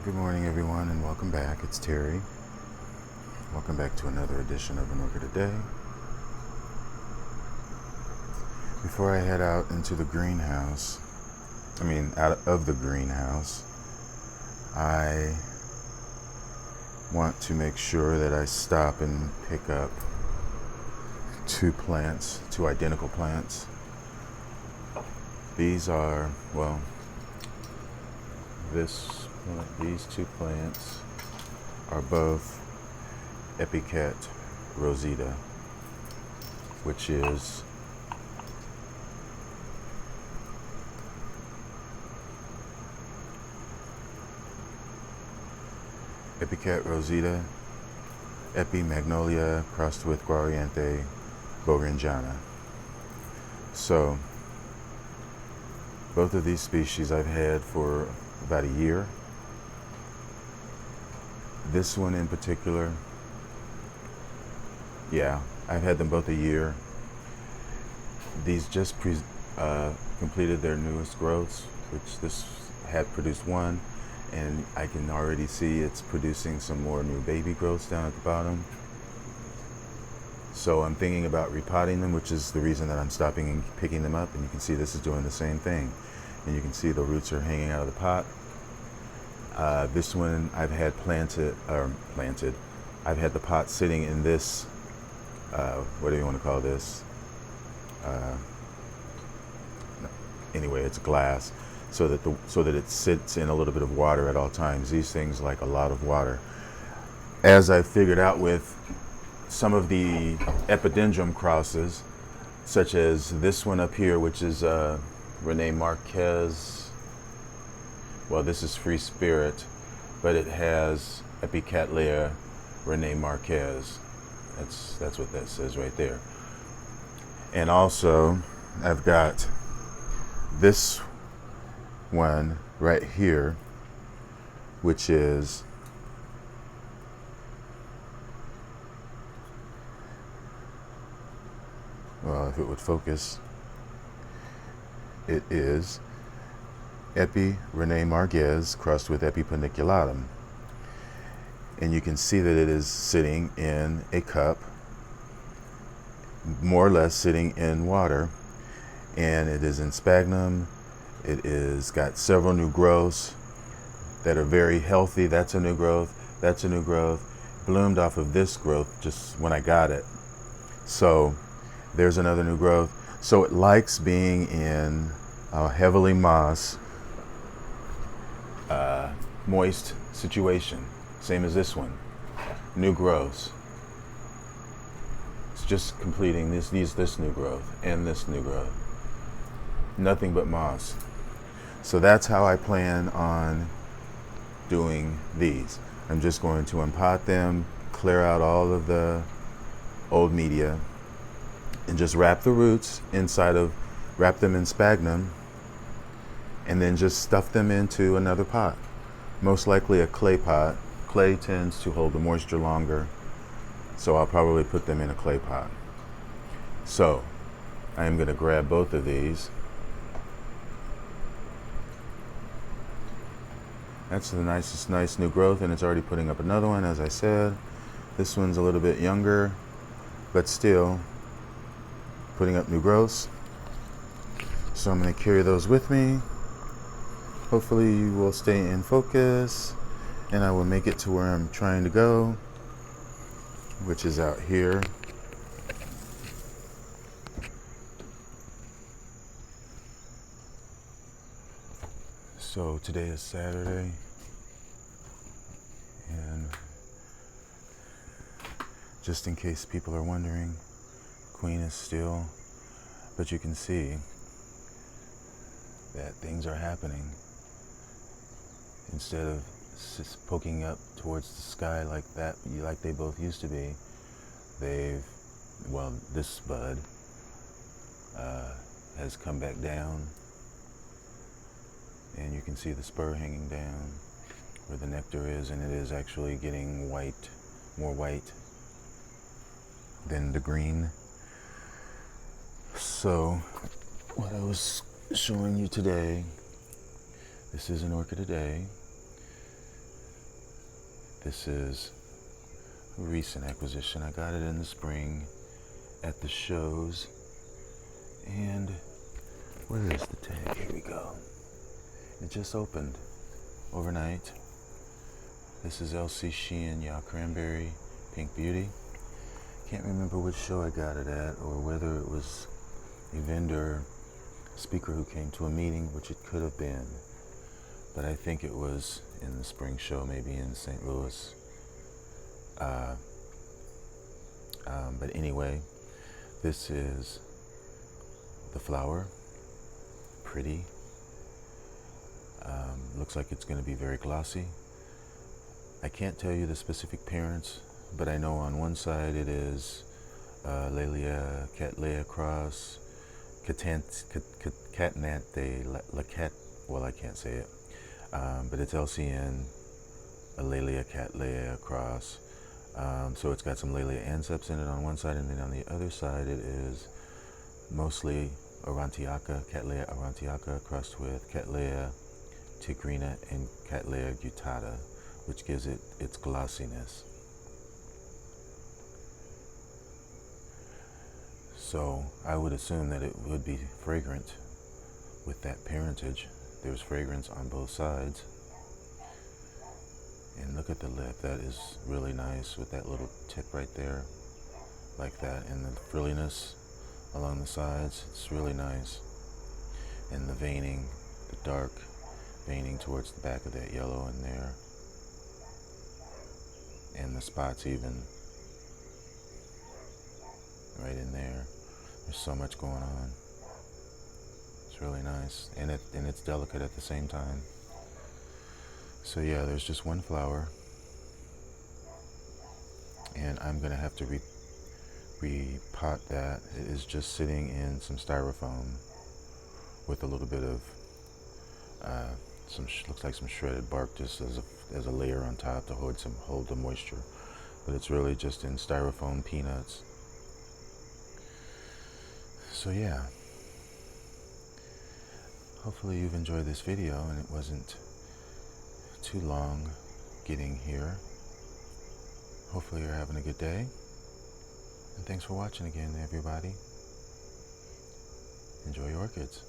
Good morning, everyone, and welcome back. It's Terry. Welcome back to another edition of An Orchid A Day. Before I head out into the greenhouse, out of the greenhouse, I want to make sure that I stop and pick up two identical plants. These are, these two plants are both Epichet rosita, which is Epichet rosita, Epi magnolia crossed with Guariente bograngiana. So both of these species I've had for about a year. This one in particular, I've had them both a year. These just completed their newest growths, which this had produced one, and I can already see it's producing some more new baby growths down at the bottom. So I'm thinking about repotting them, which is the reason that I'm stopping and picking them up. And you can see this is doing the same thing. And you can see the roots are hanging out of the pot. This one I've had planted. I've had the pot sitting in this, what do you want to call this? Anyway, it's glass, so that it sits in a little bit of water at all times. These things like a lot of water. As I figured out with some of the epidendrum crosses, such as this one up here, which is Rene Marquez. Well, this is Free Spirit, but it has Epicattleya Rene Marquez. That's what that says right there. And also, I've got this one right here, which is if it would focus, it is Epi Rene Marquez crossed with Epi paniculatum. And you can see that it is sitting in a cup, more or less sitting in water. And it is in sphagnum. It is got several new growths that are very healthy. That's a new growth. That's a new growth. Bloomed off of this growth just when I got it. So there's another new growth. So it likes being in a heavily moist situation. Same as this one. New growths. It's just completing this new growth and this new growth. Nothing but moss. So that's how I plan on doing these. I'm just going to unpot them, clear out all of the old media, and just wrap the roots wrap them in sphagnum, and then just stuff them into another pot. Most likely a clay pot. Clay tends to hold the moisture longer, so I'll probably put them in a clay pot. So I am going to grab both of these. That's the nice new growth, and it's already putting up another one, as I said. This one's a little bit younger, but still putting up new growths. So I'm going to carry those with me. Hopefully you will stay in focus, and I will make it to where I'm trying to go, which is out here. So today is Saturday, and just in case people are wondering, Queen is still, but you can see that things are happening. Instead of poking up towards the sky like they both used to be, this bud has come back down, and you can see the spur hanging down where the nectar is, and it is actually getting white, more white than the green. So what I was showing you today, this is An Orchid A Day. This is a recent acquisition. I got it in the spring at the shows. And where is the tag? Here we go. It just opened overnight. This is LC Sheehan, Ya Cranberry, Pink Beauty. Can't remember which show I got it at, or whether it was a vendor speaker who came to a meeting, which it could have been. But I think it was in the spring show, maybe in St. Louis. But anyway, this is the flower. Pretty. Looks like it's going to be very glossy. I can't tell you the specific parents, but I know on one side it is Laelia, Cattleya cross, Catananthe, Lacat, well, I can't say it, but it's LCN, a Laelia, Cattleya cross. So it's got some Laelia anceps in it on one side, and then on the other side it is mostly Aurantiaca, Cattleya Aurantiaca crossed with Cattleya tigrina and Cattleya guttata, which gives it its glossiness. So I would assume that it would be fragrant with that parentage. There's fragrance on both sides. And look at the lip. That is really nice with that little tip right there, like that, and the frilliness along the sides. It's really nice. And the veining, the dark veining towards the back of that yellow in there. And the spots even right in there. There's so much going on. It's really nice, and it's delicate at the same time. So yeah, there's just one flower, and I'm gonna have to repot that. It is just sitting in some styrofoam with a little bit of looks like some shredded bark, just as a layer on top to hold the moisture. But it's really just in styrofoam peanuts. So yeah, hopefully you've enjoyed this video and it wasn't too long getting here. Hopefully you're having a good day, and thanks for watching again, everybody. Enjoy your orchids.